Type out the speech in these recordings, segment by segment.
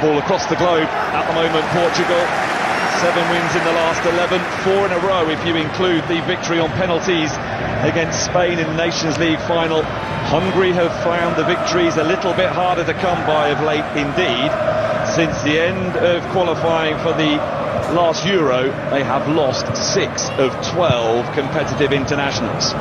football across the globe. At the moment, Portugal, 7 wins in the last 11, 4 in a row if you include the victory on penalties against Spain in the Nations League final. Hungary have found the victories a little bit harder to come by of late indeed. Since the end of qualifying for the last Euro, they have lost 6 of 12 competitive internationals.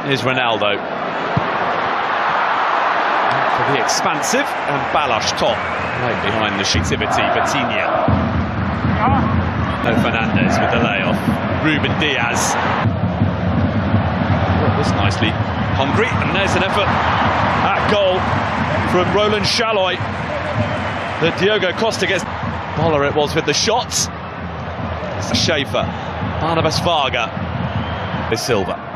Here's Ronaldo for the expansive, and Balash top right behind the shootivity. Vitinha, no Fernandez with the layoff. Ruben Diaz, that was nicely hungry, and there's an effort at goal from Roland Chaloy that Diogo Costa gets. Boller it was with the shots. Schaefer, Barnabas Varga, Silva.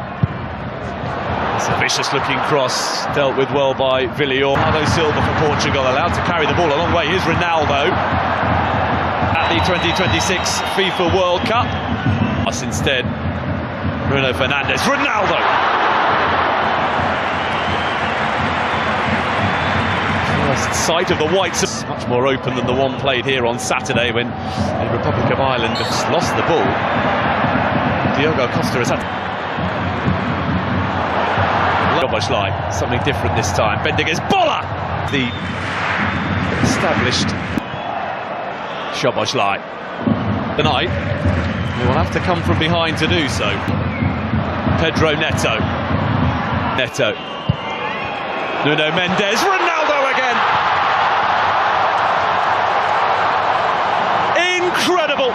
It's a vicious-looking cross, dealt with well by Villior. Bernardo Silva for Portugal, allowed to carry the ball a long way. Here's Ronaldo at the 2026 FIFA World Cup. Instead, Bruno Fernandes. Ronaldo! First sight of the whites. Much more open than the one played here on Saturday when the Republic of Ireland has lost the ball. Diogo Costa has had something different this time. Bendiger's Boller! The established Szoboszlai. Tonight, he will have to come from behind to do so. Pedro Neto. Nuno Mendes. Ronaldo again! Incredible!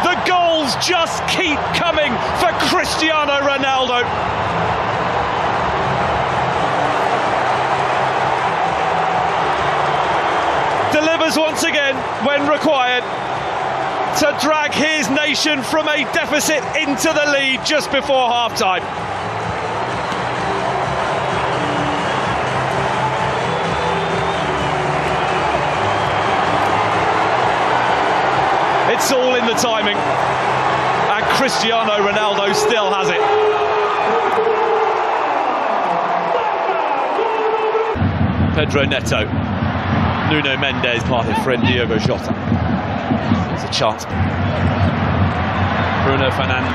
The goals just keep coming for Cristiano Ronaldo. Delivers once again when required to drag his nation from a deficit into the lead just before half-time. It's all in the timing, and Cristiano Ronaldo still has it. Pedro Neto. Nuno Mendes, parted friend Diogo Jota. There's a chance. Bruno Fernandes.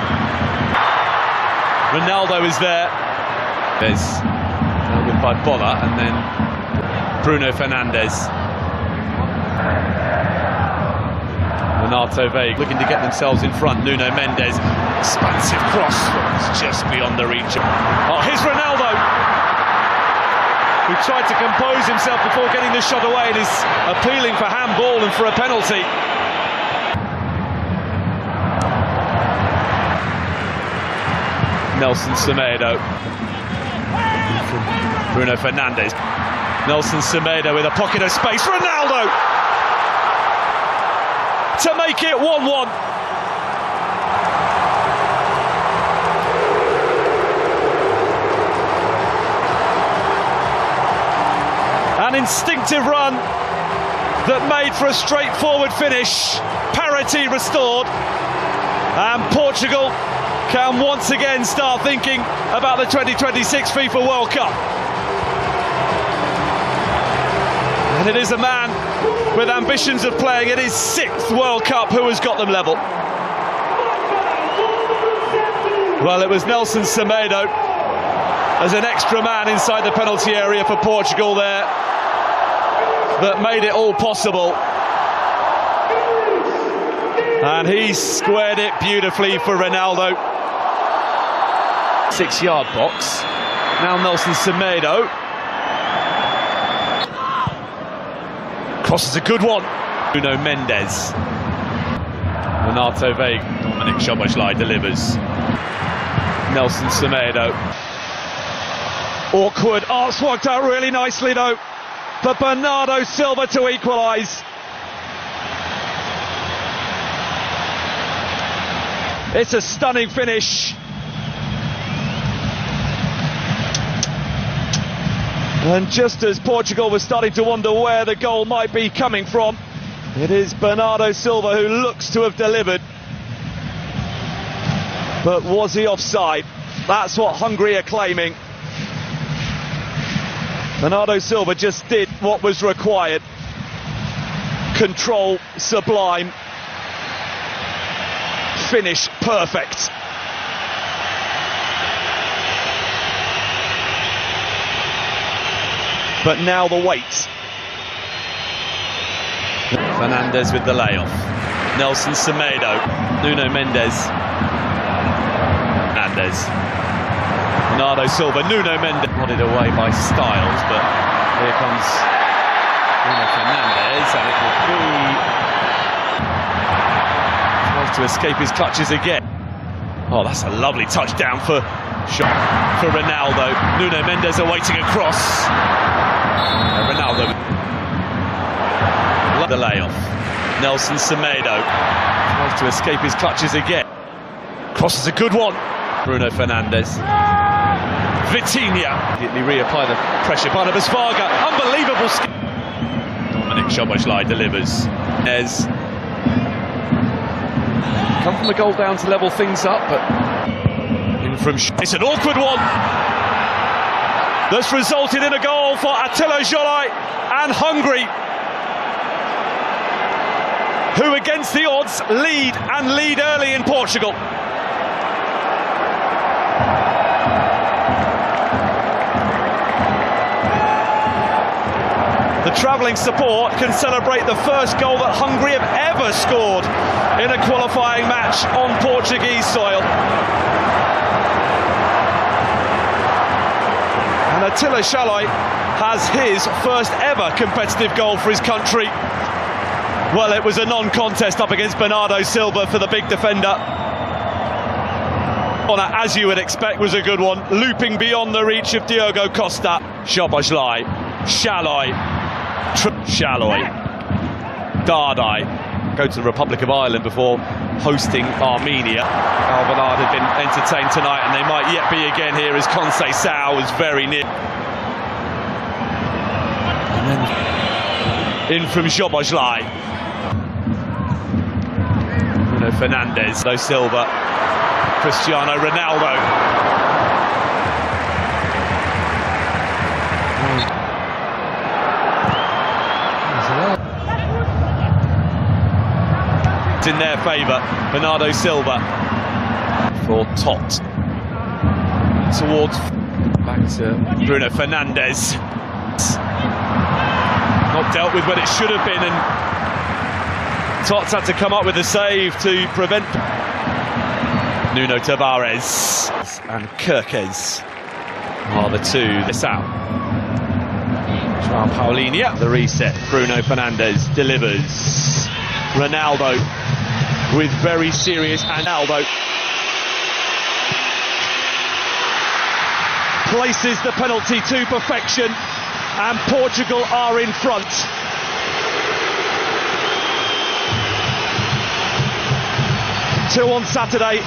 Ronaldo is there. There's with by Boller, and then Bruno Fernandes. Renato Veiga looking to get themselves in front. Nuno Mendes. Expansive cross. It's just beyond the reach. Oh, here's Ronaldo, who tried to compose himself before getting the shot away and is appealing for handball and for a penalty. Nelson Semedo. Bruno Fernandes. Nelson Semedo with a pocket of space. Ronaldo! To make it 1-1. An instinctive run that made for a straightforward finish. Parity restored, and Portugal can once again start thinking about the 2026 FIFA World Cup. And it is a man with ambitions of playing in his 6th World Cup who has got them level. Well, it was Nelson Semedo as an extra man inside the penalty area for Portugal there that made it all possible, and he squared it beautifully for Ronaldo. 6-yard box. Now Nelson Semedo. Cross is a good one. Nuno Mendes. Renato Veiga. Dominic Szoboszlai delivers. Nelson Semedo. Awkward. Oh, it's worked out really nicely though for Bernardo Silva to equalise. It's a stunning finish. And just as Portugal was starting to wonder where the goal might be coming from, it is Bernardo Silva who looks to have delivered. But was he offside? That's what Hungary are claiming. Bernardo Silva just did what was required. Control sublime. Finish perfect. But now the wait. Fernandez with the layoff. Nelson Semedo. Nuno Mendes. Fernandez. Bernardo Silva. Nuno Mendes. Nodded away by Styles, but here comes Bruno Fernandes, and it will be... tries to escape his clutches again. Oh, that's a lovely touchdown for Ronaldo. Nuno Mendes awaiting a cross. Ronaldo. The layoff. Nelson Semedo tries to escape his clutches again. Cross is a good one. Bruno Fernandes. Vitinha. Immediately reapply the pressure. Barnabas Varga. Unbelievable skill. Dominic Szoboszlai delivers. Nez. Come from the goal down to level things up, but in from... It's an awkward one. That's resulted in a goal for Attila Zsolai and Hungary, who against the odds lead early in Portugal. The travelling support can celebrate the first goal that Hungary have ever scored in a qualifying match on Portuguese soil. And Attila Zsolai has his first ever competitive goal for his country. Well, it was a non-contest up against Bernardo Silva for the big defender. As you would expect, was a good one, looping beyond the reach of Diogo Costa. Szoboszlai, Shaloi, Dardai go to the Republic of Ireland before hosting Armenia. Alvarado had been entertained tonight, and they might yet be again here as Conceição was very near. And then in from Szoboszlai. Bruno Fernandes, though Silva, Cristiano, Ronaldo. In their favour, Bernardo Silva for Tot towards back to Bruno Fernandes. Not dealt with when it should have been, and Tots had to come up with a save to prevent. Nuno Tavares and Kirkes are the two. This out. João Paulinho, the reset. Bruno Fernandes delivers. Ronaldo with very serious, and Ronaldo places the penalty to perfection, and Portugal are in front. Till on Saturday.